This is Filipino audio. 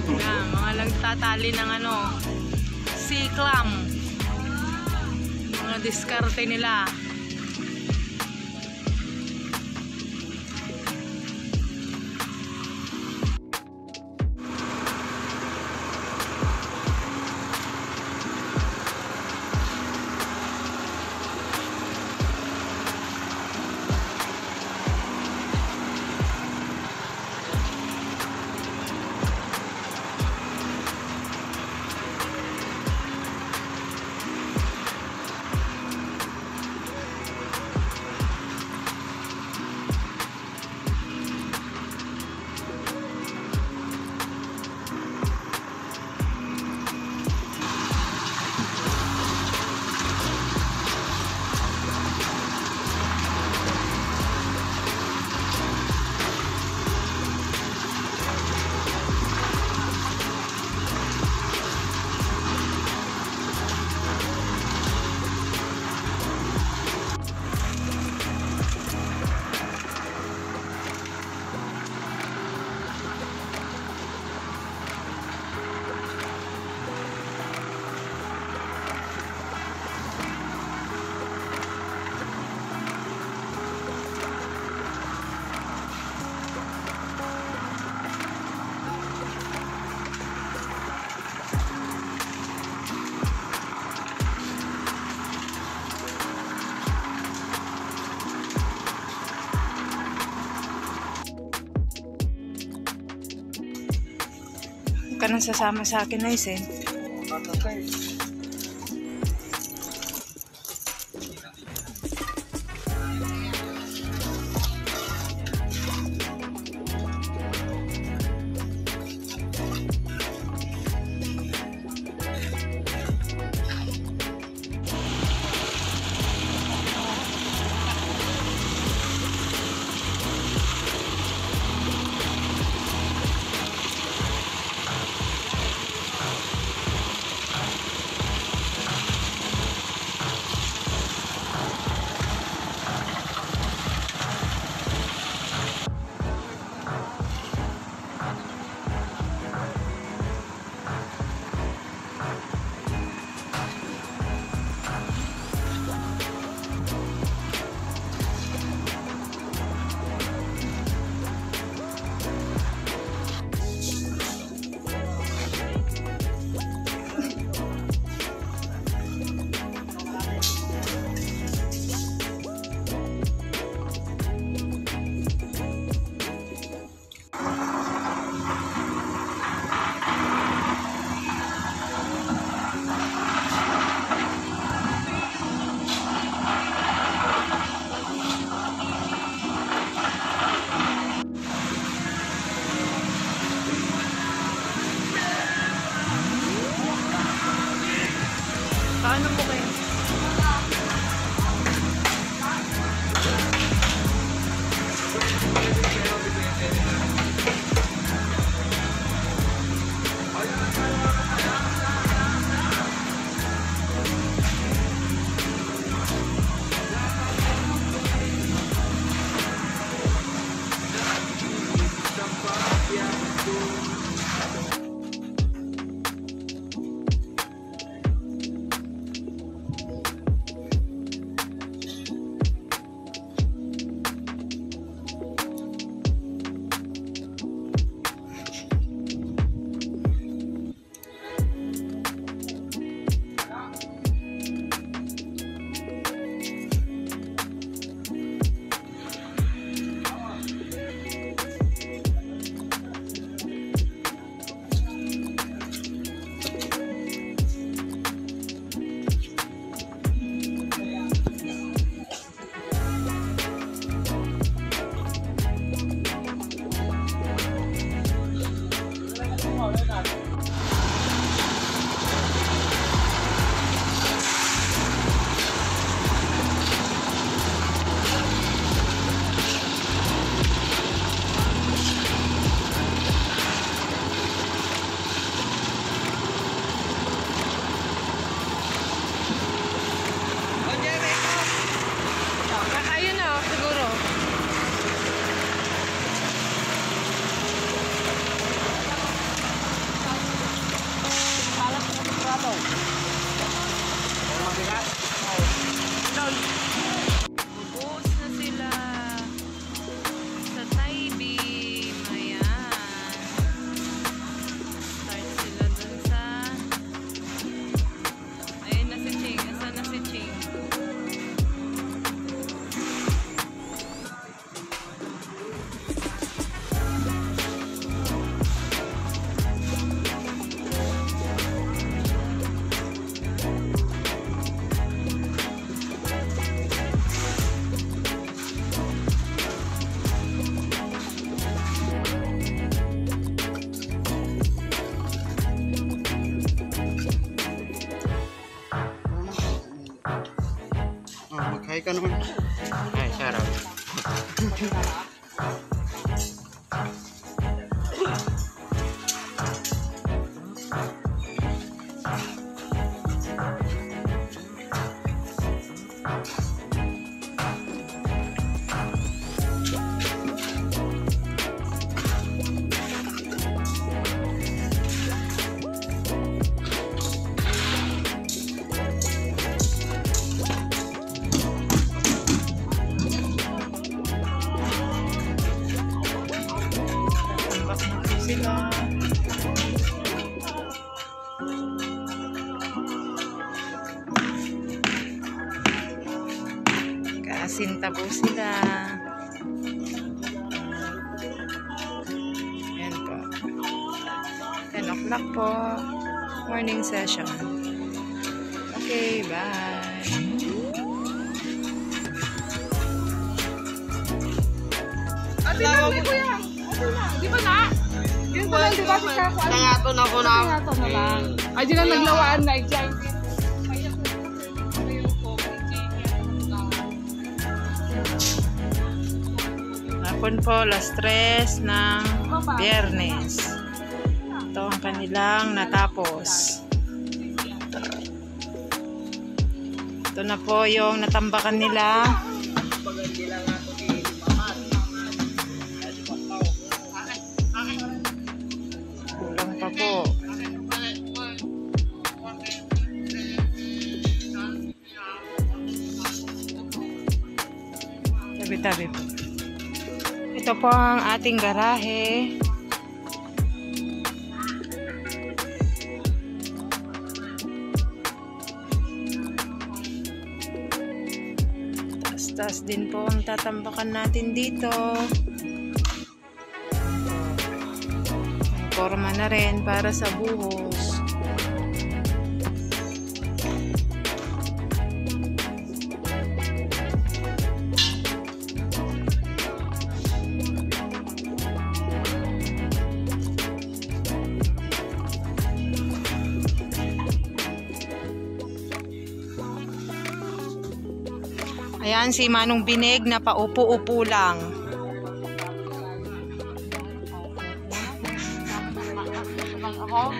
Yan, mga nagtatali ng ano, sea clam. Mga diskarte nila. Ka nang sasama sa akin na eh. ka naman. Ay, sarap. Sila. Kasinta po sila. Ayan po. 10 o'clock po. Morning session. Okay, bye. Ate lang, di kuya. Di ba na? Yun pa lang, di ba? Nangaton ako na. Nangaton na lang. Ay, di lang naglawaan na. Hapon po, last 3 ng Biyernes. Ito ang kanilang natapos. Ito na po yung natambakan nila. Kulang pa po. Tabi-tabi po. Ito po ang ating garahe. Taas-taas din po ang tatambakan natin dito. May forma na rin para sa buhos. Ayan si Manong Binig na paupo-upo lang. Ako?